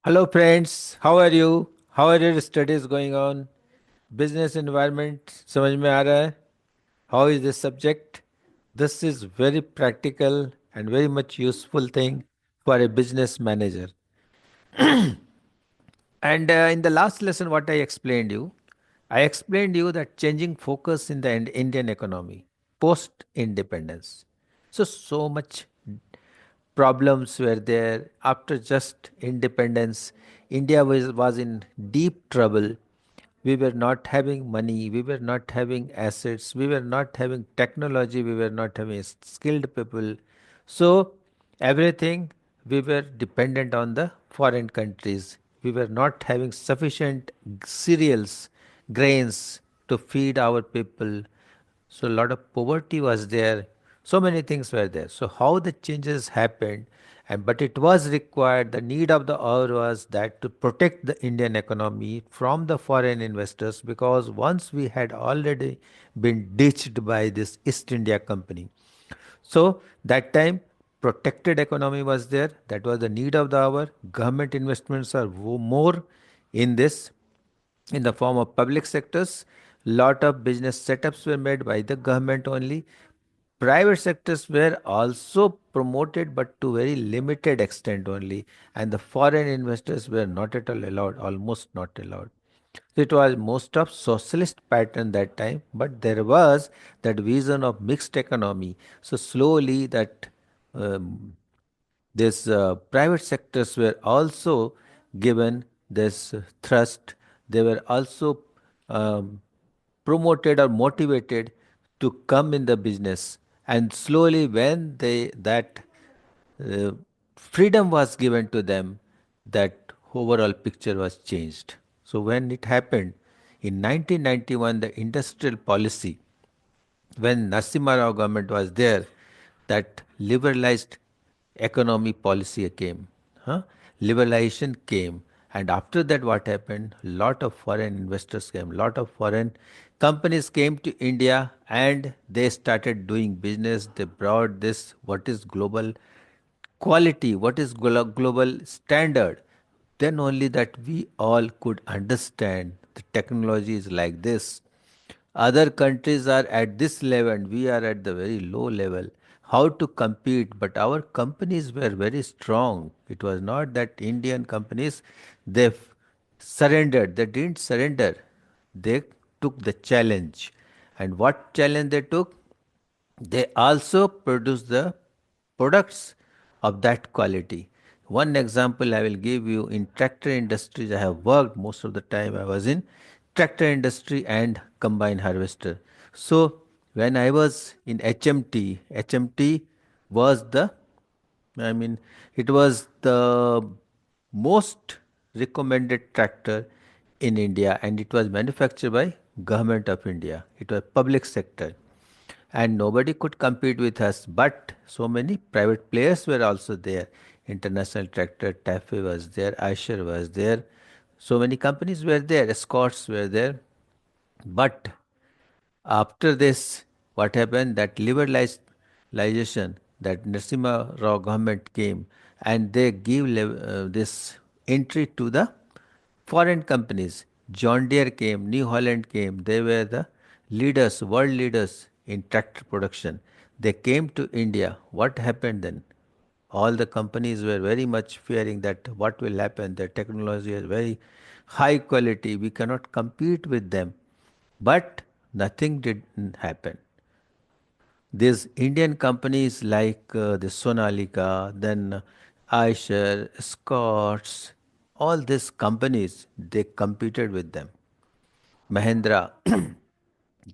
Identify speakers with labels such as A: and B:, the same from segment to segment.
A: Hello, friends. How are you? How are your studies going on? Business environment समझ में आ रहा है? How is this subject? This is very practical and very much useful thing for a business manager. And in the last lesson, what I explained you that changing focus in the Indian economy post independence. So much problems were there after just independence. India was in deep trouble. We were not having money, we were not having assets, we were not having technology, we were not having skilled people. So everything, we were dependent on the foreign countries. We were not having sufficient cereals, grains to feed our people. So a lot of poverty was there. So many things were there. So how the changes happened, and but it was required. The need of the hour was that to protect the Indian economy from the foreign investors, because once we had already been ditched by this East India Company. So that time protected economy was there. That was the need of the hour. Government investments are more in this, in the form of public sectors. Lot of business setups were made by the government only. Private sectors were also promoted, but to very limited extent only, and the foreign investors were not at all allowed, almost not allowed. So it was most of socialist pattern that time, but there was that vision of mixed economy. So slowly that um, this private sectors were also given this thrust. They were also um, promoted or motivated to come in the business. And slowly, when they that uh, freedom was given to them, that overall picture was changed. So when it happened in 1991, the industrial policy, when Narasimha Rao government was there, that liberalized economy policy came. Huh? Liberalization came. And after that, what happened? Lot of foreign investors came, lot of foreign companies came to India, and they started doing business. They brought this, what is global quality, what is global standard. Then only that we all could understand the technology is like this. Other countries are at this level and we are at the very low level. How to compete? But our companies were very strong. It was not that Indian companies, they surrendered. They didn't surrender. They took the challenge. And what challenge they took? They also produce the products of that quality. One example I will give you: in tractor industries, I have worked most of the time. I was in tractor industry and combine harvester. So when I was in HMT was the, I mean, it was the most recommended tractor in India, and it was manufactured by government of India. It was public sector, and nobody could compete with us. But so many private players were also there. International Tractor, Tafe was there, Aisher was there. So many companies were there. Escorts were there. But after this, what happened? That liberalization, that Narasimha Rao government came, and they give this entry to the foreign companies. John Deere came, New Holland came. They were the leaders, world leaders in tractor production. They came to India. What happened then? All the companies were very much fearing that what will happen. The technology is very high quality. We cannot compete with them. But nothing did happen. These Indian companies like the Sonalika, then Aisher, Scots, all these companies, they competed with them. Mahindra,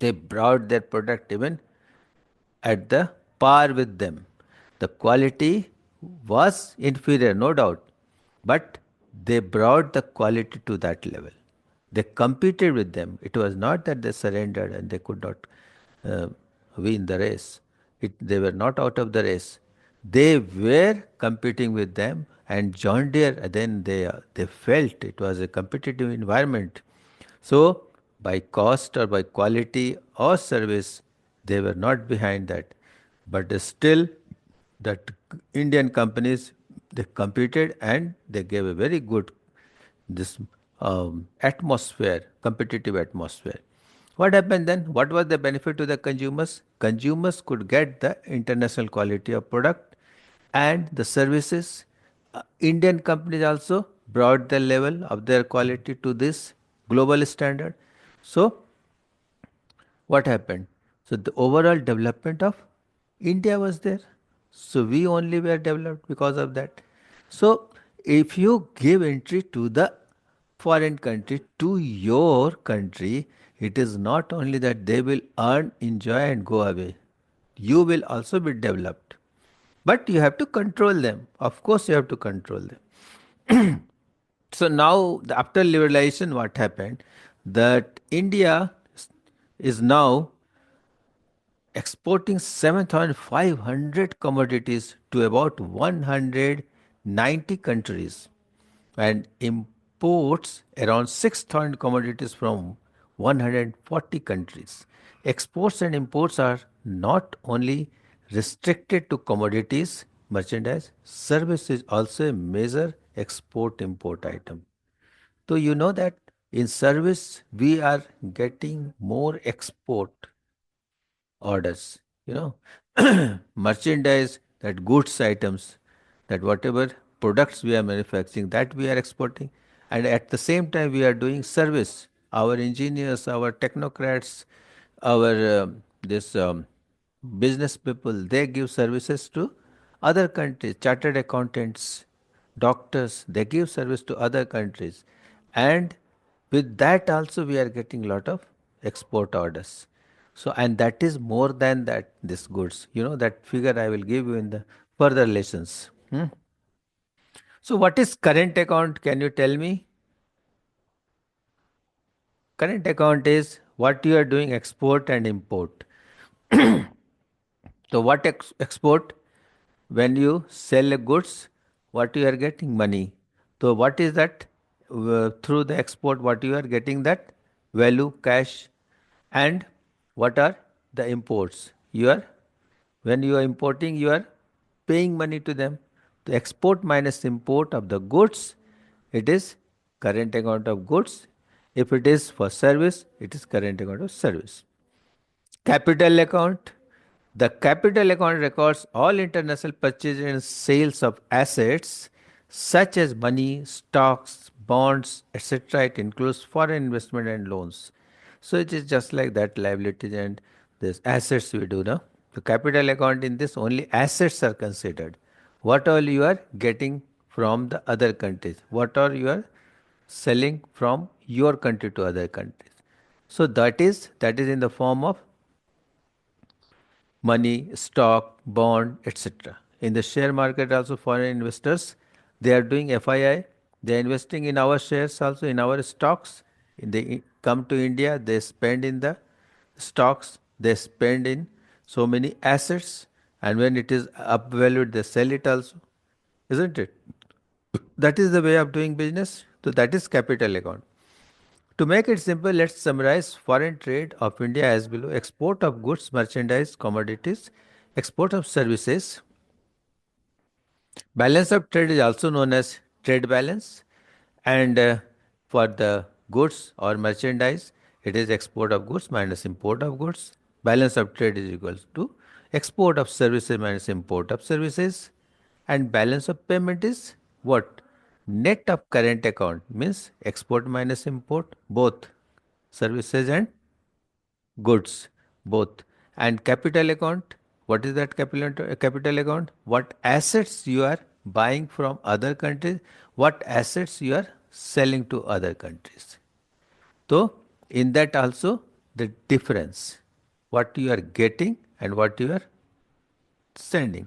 A: they brought their product even at the par with them. The quality was inferior, no doubt, but they brought the quality to that level. They competed with them. It was not that they surrendered and they could not uh, win the race. They were not out of the race. They were competing with them, and John Deere, then they felt it was a competitive environment. So, by cost or by quality or service, they were not behind that. But still, that Indian companies, they competed and they gave a very good this atmosphere, competitive atmosphere. What happened then? What was the benefit to the consumers? Consumers could get the international quality of product and the services. Indian companies also brought the level of their quality to this global standard. So what happened? So the overall development of India was there. So we only were developed because of that. So if you give entry to the foreign country, to your country, it is not only that they will earn, enjoy and go away. You will also be developed. But you have to control them. Of course, you have to control them. So now, after liberalization, what happened? That India is now exporting 7,500 commodities to about 190 countries and imports around 6,000 commodities from 140 countries. Exports and imports are not only restricted to commodities, merchandise, service is also a major export import item. So you know that in service we are getting more export orders, you know, merchandise, that goods items, that whatever products we are manufacturing, that we are exporting. And at the same time, we are doing service. Our engineers, our technocrats, our this business people, they give services to other countries, chartered accountants, doctors, they give service to other countries. And with that also we are getting lot of export orders. So, and that is more than that, this goods. You know, that figure I will give you in the further lessons. So, what is current account? Can you tell me? Current account is what you are doing export and import. So, what export? When you sell a goods, what you are getting? Money. So, what is that? Through the export, what you are getting, that value, cash. And what are the imports? You are, when you are importing, you are paying money to them. The export minus import of the goods, it is current account of goods. If it is for service, it is current account of service. Capital account. The capital account records all international purchases and sales of assets such as money, stocks, bonds, etc. It includes foreign investment and loans. So it is just like that, liabilities and this assets we do now. The capital account, in this only assets are considered. What all you are getting from the other countries, what all you are selling from your country to other countries. So that is in the form of money, stock, bond, etc. In the share market also, foreign investors, they are doing FII, they are investing in our shares also, in our stocks. They come to India, they spend in the stocks, they spend in so many assets, and when it is upvalued, they sell it also, isn't it? That is the way of doing business. So that is capital account. To make it simple, let's summarize foreign trade of India as below: export of goods, merchandise, commodities, export of services. Balance of trade is also known as trade balance. And for the goods or merchandise, it is export of goods minus import of goods. Balance of trade is equal to export of services minus import of services. And balance of payment is what? Net of current account, means export minus import, both services and goods, both. And capital account, what is that capital account? What assets you are buying from other countries, what assets you are selling to other countries. So in that also the difference, what you are getting and what you are sending.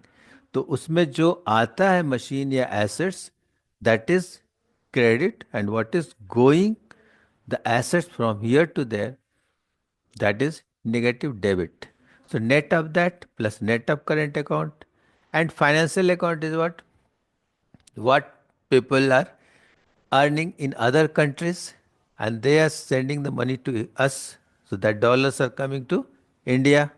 A: तो उसमें जो आता है machine या assets, that is credit, and what is going the assets from here to there, that is negative debit. So net of that plus net of current account. And financial account is what people are earning in other countries and they are sending the money to us. So that dollars are coming to India,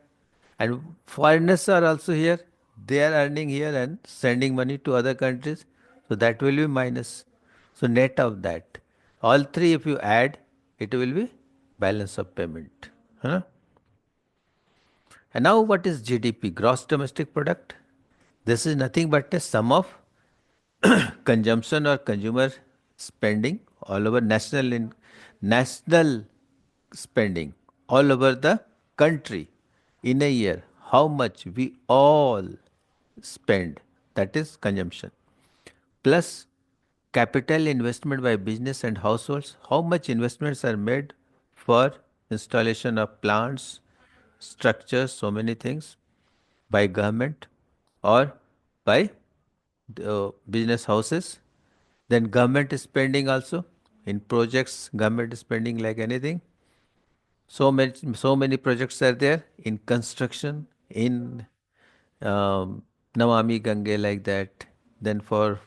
A: and foreigners are also here. They are earning here and sending money to other countries. So that will be minus. So net of that. All three, if you add, it will be balance of payment. Huh? And now, what is GDP? Gross domestic product. This is nothing but a sum of consumption or consumer spending all over national spending all over the country in a year. How much we all spend, that is consumption, plus capital investment by business and households. How much investments are made for installation of plants, structures, so many things by government or by business houses. Then government is spending also in projects. Government is spending like anything. So many projects are there in construction, in Namami Gange, like that. Then for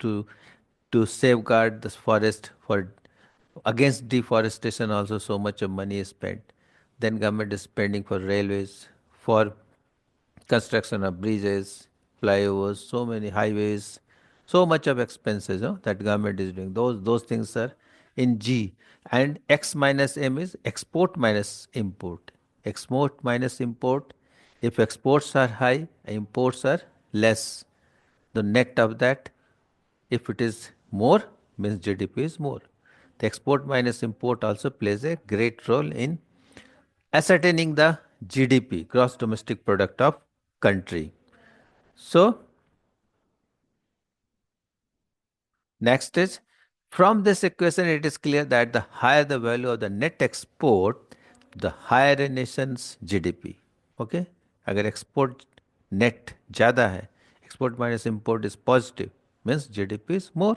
A: to safeguard this forest for against deforestation, also so much of money is spent. Then government is spending for railways, for construction of bridges, flyovers, so many highways, so much of expenses, that government is doing. Those things are in G. And X minus M is export minus import. Export minus import. If exports are high, imports are less. The net of that, if it is more, means GDP is more. The export minus import also plays a great role in ascertaining the GDP, gross domestic product of country. So next is, from this equation it is clear that the higher the value of the net export, the higher a nation's GDP. Okay? अगर export net ज़्यादा है, export minus import is positive, means GDP is more.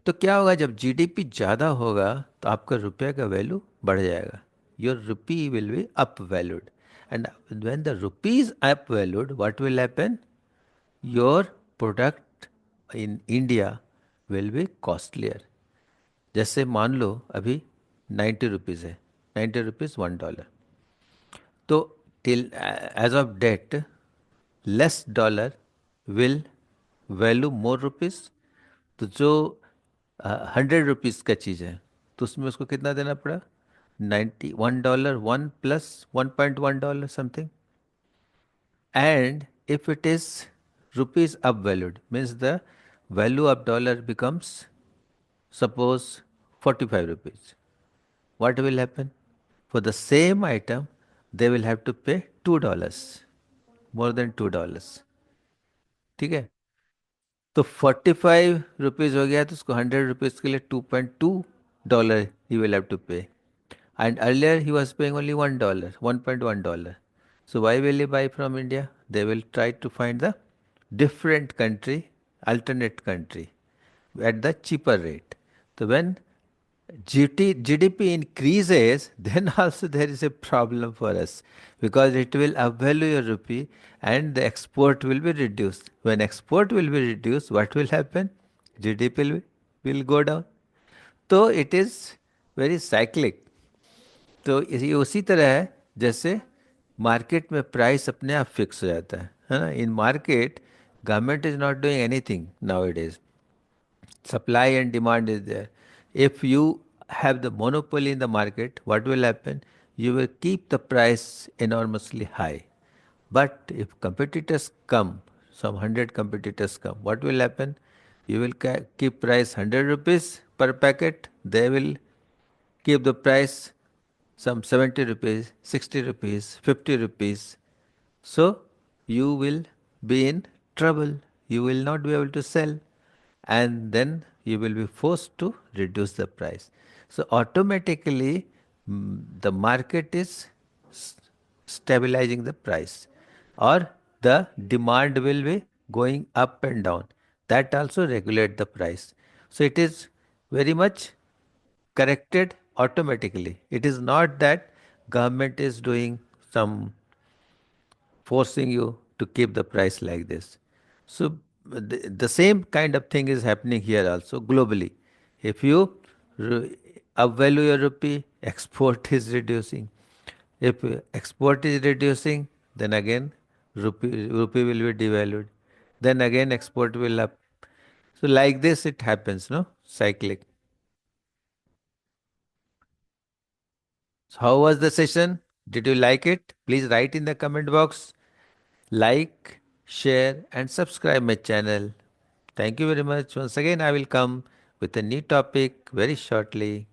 A: तो क्या होगा जब GDP ज़्यादा होगा तो आपका रुपये का वैल्यू बढ़ जाएगा. Your rupee will be up valued. And when the rupee is up valued, what will happen? Your product in India will be costlier. जैसे मान लो अभी 90 रुपीज़ है, 90 रुपीज़ $1. तो till as of date, less dollar will value more rupees. तो जो 100 rupees का चीज़ है, तो उसमें उसको कितना देना पड़ा? $91, 1 + $1.1 something. And if it is rupees upvalued, means the value of dollar becomes, suppose, 45 rupees. What will happen? For the same item, they will have to pay $2, more than $2. ठीक है? तो 45 रुपीज़ हो गया, तो उसको 100 रुपीज़ के लिए $2.2 he will have to pay. And earlier he was paying only $1, $1.1. So why will he buy from India? They will try to find the different country, alternate country at the cheaper rate. So when GDP increases, then also there is a problem for us, because it will upvalue your rupee and the export will be reduced. When export will be reduced, what will happen? GDP will go down. So it is very cyclic. तो ये उसी तरह है जैसे market में price अपने आप fix हो जाता है ना. इन market, government is not doing anything now it is. Supply and demand is there. If you have the monopoly in the market, what will happen? You will keep the price enormously high. But if competitors come, some 100 competitors come, what will happen? You will keep price 100 rupees per packet. They will keep the price some 70 rupees, 60 rupees, 50 rupees. So you will be in trouble. You will not be able to sell, and then you will be forced to reduce the price. So automatically, the market is s- stabilizing the price, or the demand will be going up and down. That also regulate the price. So it is very much corrected automatically. It is not that government is doing some forcing you to keep the price like this. So the same kind of thing is happening here also globally. If you re- upvalue your rupee, export is reducing. If export is reducing, then again rupee will be devalued. Then again export will up. So like this it happens, no? Cyclic. So how was the session? Did you like it? Please write in the comment box. Like, share and subscribe my channel. Thank you very much. Once again I will come with a new topic very shortly.